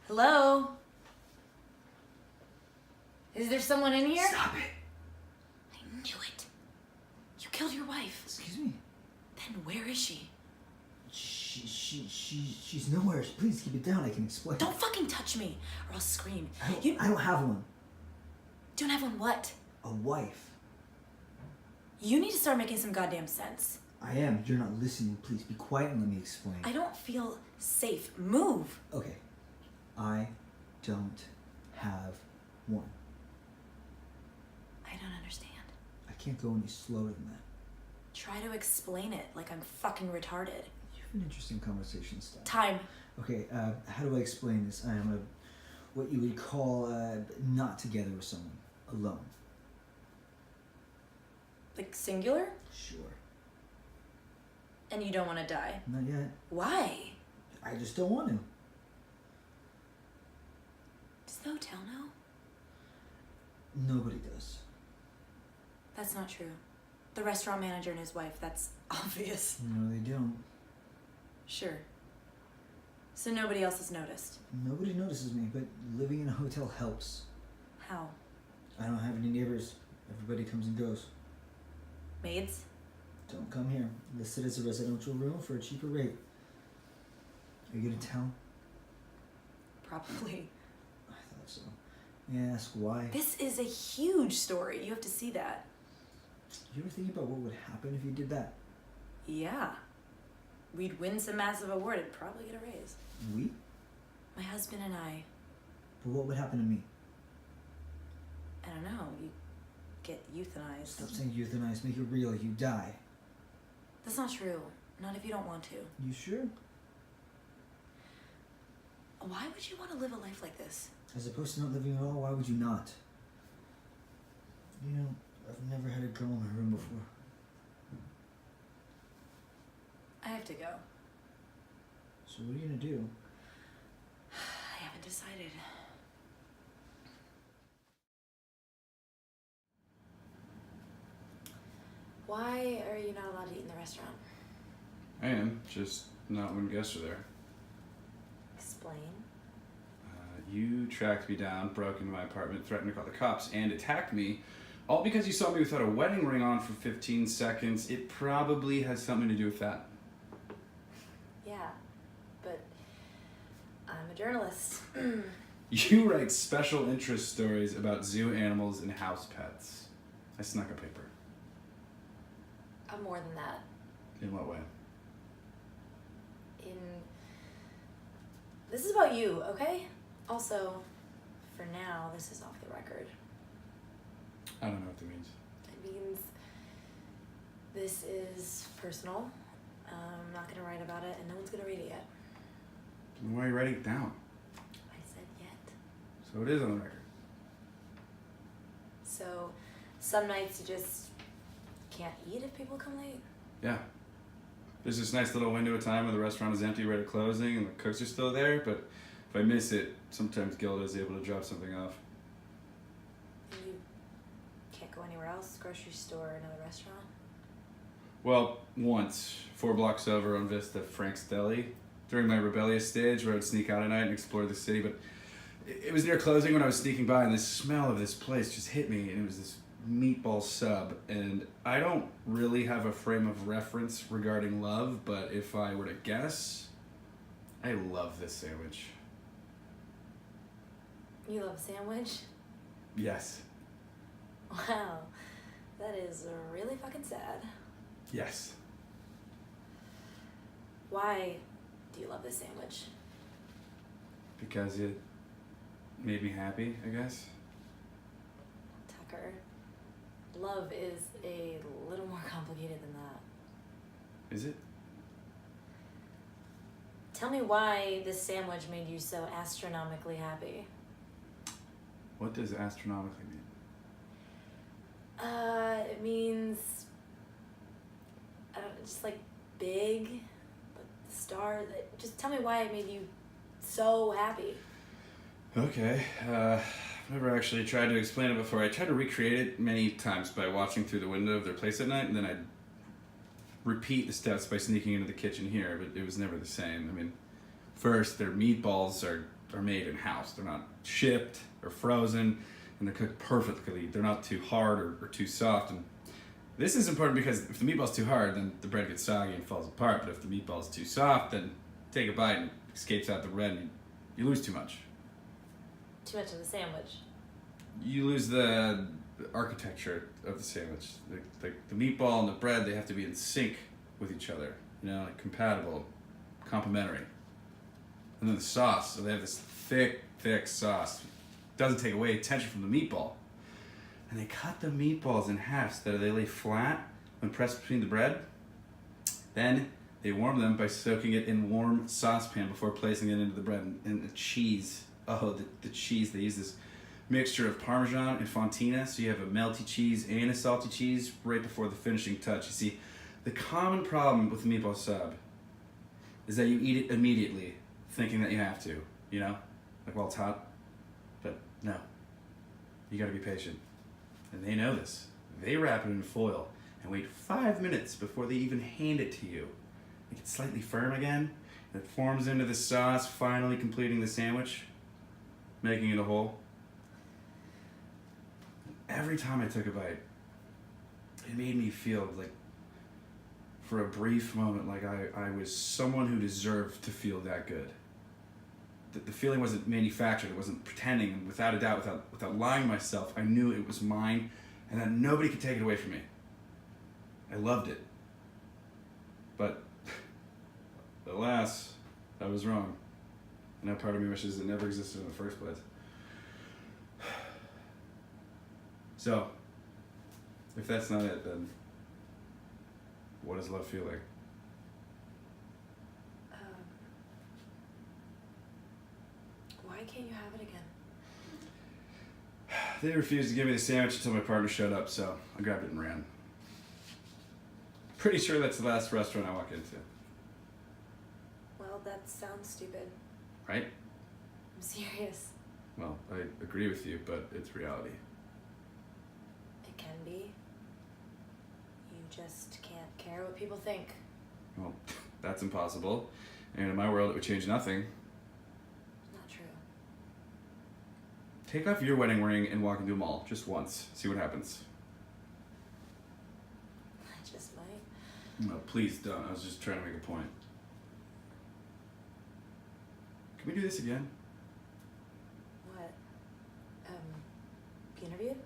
Hello? Is there someone in here? Stop it! I knew it. You killed your wife. Excuse me? Then where is she? She's nowhere. Please keep it down. I can explain. Don't fucking touch me, or I'll scream. I don't have one. Don't have one what? A wife. You need to start making some goddamn sense. I am. You're not listening. Please be quiet and let me explain. I don't feel safe. Move. Okay. I don't have one. I don't understand. I can't go any slower than that. Try to explain it like I'm fucking retarded. You have an interesting conversation style. Time. Okay, how do I explain this? I am what you would call not together with someone. Alone. Like singular? Sure. And you don't want to die? Not yet. Why? I just don't want to. Does the hotel know? Nobody does. That's not true. The restaurant manager and his wife, that's obvious. No, they don't. Sure. So nobody else has noticed? Nobody notices me, but living in a hotel helps. How? I don't have any neighbors. Everybody comes and goes. Maids? Don't come here. Listed as a residential room for a cheaper rate. Are you gonna tell? Probably. I thought so. Yeah, ask why. This is a huge story. You have to see that. You ever think about what would happen if you did that? Yeah. We'd win some massive award and probably get a raise. We? My husband and I. But what would happen to me? I don't know. You get euthanized. Stop saying euthanize. Make it real. You die. That's not true. Not if you don't want to. You sure? Why would you want to live a life like this? As opposed to not living at all, why would you not? You know, I've never had a girl in my room before. I have to go. So what are you gonna do? I haven't decided. Why are you not allowed to eat in the restaurant? I am, just not when guests are there. Explain. You tracked me down, broke into my apartment, threatened to call the cops, and attacked me, all because you saw me without a wedding ring on for 15 seconds. It probably has something to do with that. Yeah, but I'm a journalist. You write special interest stories about zoo animals and house pets. I snuck a paper. I'm more than that. In what way? This is about you, okay? Also, for now, this is off the record. I don't know what that means. It means this is personal. I'm not gonna write about it, and no one's gonna read it yet. Then why are you writing it down? I said yet. So it is on the record. So, some nights you just can't eat if people come late. Yeah. There's this nice little window of time when the restaurant is empty right at closing and the cooks are still there, but if I miss it, sometimes Gilda is able to drop something off. And you can't go anywhere else? Grocery store, another restaurant? Well, once, 4 blocks over on Vista, Frank's Deli, during my rebellious stage where I would sneak out at night and explore the city, but it was near closing when I was sneaking by and the smell of this place just hit me, and it was this meatball sub, and I don't really have a frame of reference regarding love, but if I were to guess, I love this sandwich. You love a sandwich? Yes. Wow, that is really fucking sad. Yes. Why do you love this sandwich? Because it made me happy, I guess. Tucker, love is a little more complicated than that. Is it? Tell me why this sandwich made you so astronomically happy. What does astronomically mean? It means, I don't know, just like big, like the star. Just tell me why it made you so happy. Okay, I've never actually tried to explain it before. I tried to recreate it many times by watching through the window of their place at night, and then I'd repeat the steps by sneaking into the kitchen here, but it was never the same. I mean, first, their meatballs are are made in-house. They're not shipped or frozen, and they're cooked perfectly. They're not too hard or too soft. And this is important because if the meatball's too hard, then the bread gets soggy and falls apart. But if the meatball's too soft, then take a bite and it escapes out the bread and you lose too much. Too much of the sandwich. You lose the architecture of the sandwich. The meatball and the bread, they have to be in sync with each other, you know, like compatible, complementary. And then the sauce, so they have this thick sauce. Doesn't take away tension from the meatball. And they cut the meatballs in half so that they lay flat when pressed between the bread. Then they warm them by soaking it in warm saucepan before placing it into the bread. And the cheese, the cheese, they use this mixture of Parmesan and Fontina, so you have a melty cheese and a salty cheese right before the finishing touch. You see, the common problem with the meatball sub is that you eat it immediately, thinking that you have to, you know, like while it's hot. But no, you gotta be patient. And they know this. They wrap it in foil and wait 5 minutes before they even hand it to you. Make it slightly firm again, and it forms into the sauce, finally completing the sandwich, making it a whole. Every time I took a bite, it made me feel like, for a brief moment, like I was someone who deserved to feel that good. The feeling wasn't manufactured, it wasn't pretending, and without a doubt, without lying to myself, I knew it was mine and that nobody could take it away from me. I loved it. But, alas, I was wrong. And that part of me wishes it never existed in the first place. So, if that's not it, then what does love feel like? Why can't you have it again? They refused to give me the sandwich until my partner showed up, so I grabbed it and ran. Pretty sure that's the last restaurant I walk into. Well, that sounds stupid. Right? I'm serious. Well, I agree with you, but it's reality. It can be. You just can't care what people think. Well, that's impossible. And in my world, it would change nothing. Not true. Take off your wedding ring and walk into a mall, just once. See what happens. I just might. No, please don't. I was just trying to make a point. Can we do this again? What? Be interviewed?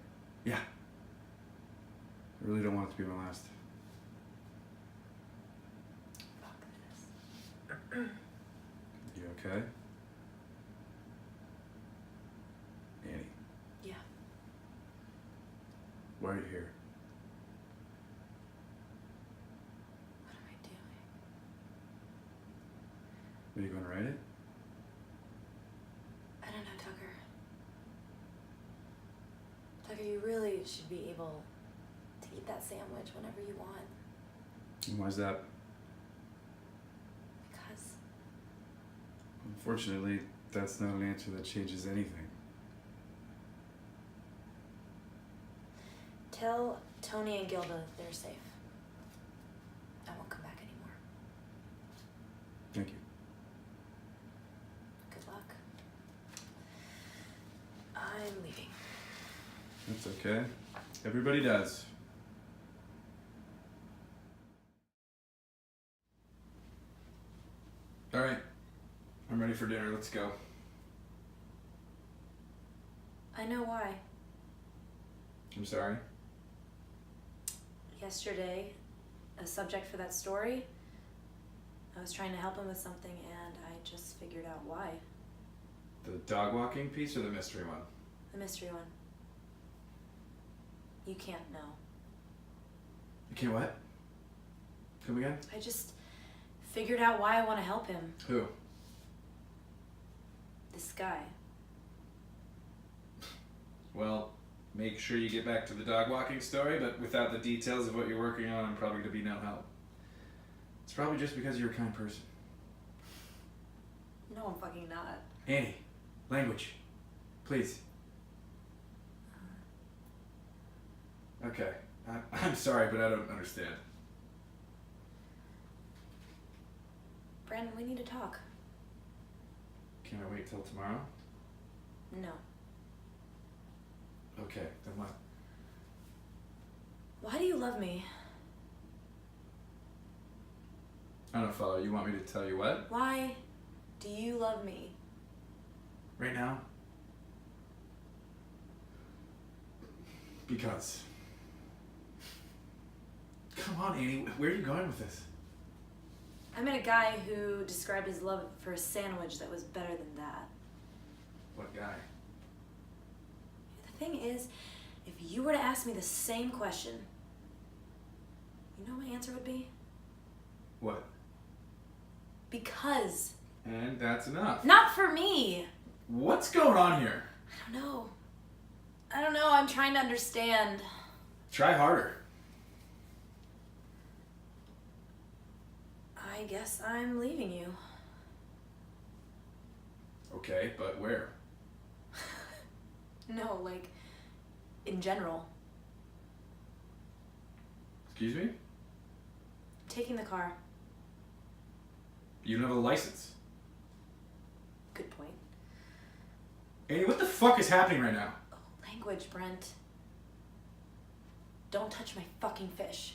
Yeah. I really don't want it to be my last. Fuck this. You okay? Annie, Yeah. why are you here? What am I doing? Are you going to write it? I don't know, Tucker. Tucker, you really should be able to eat that sandwich whenever you want. And why's that? Because Unfortunately, that's not an answer that changes anything. tell Tony and Gilda they're safe. I won't come back anymore. Thank you. Good luck. I'm leaving. That's okay. Everybody does. All right. I'm ready for dinner. Let's go. I know why. I'm sorry. Yesterday, a subject for that story, I was trying to help him with something and I just figured out why. The dog walking piece or the mystery one? The mystery one. You can't know. You can't what? Come again? I just figured out why I want to help him. Who? This guy. Well, make sure you get back to the dog walking story, but without the details of what you're working on, I'm probably going to be no help. It's probably just because you're a kind person. No, I'm fucking not. Annie, language. Please. Okay. I'm sorry, but I don't understand. Brandon, we need to talk. Can't I wait till tomorrow? No. Okay, then what? Why do you love me? I don't follow. You want me to tell you what? Why do you love me? Right now? Because. Come on, Annie. Where are you going with this? I met a guy who described his love for a sandwich that was better than that. What guy? The thing is, if you were to ask me the same question, you know what my answer would be? What? Because. And that's enough. Not for me! What's going on here? I don't know. I'm trying to understand. Try harder. I guess I'm leaving you. Okay, but where? No, like, in general. Excuse me? Taking the car. You don't have a license. Good point. Annie, what the fuck is happening right now? Oh, language, Brent. Don't touch my fucking fish.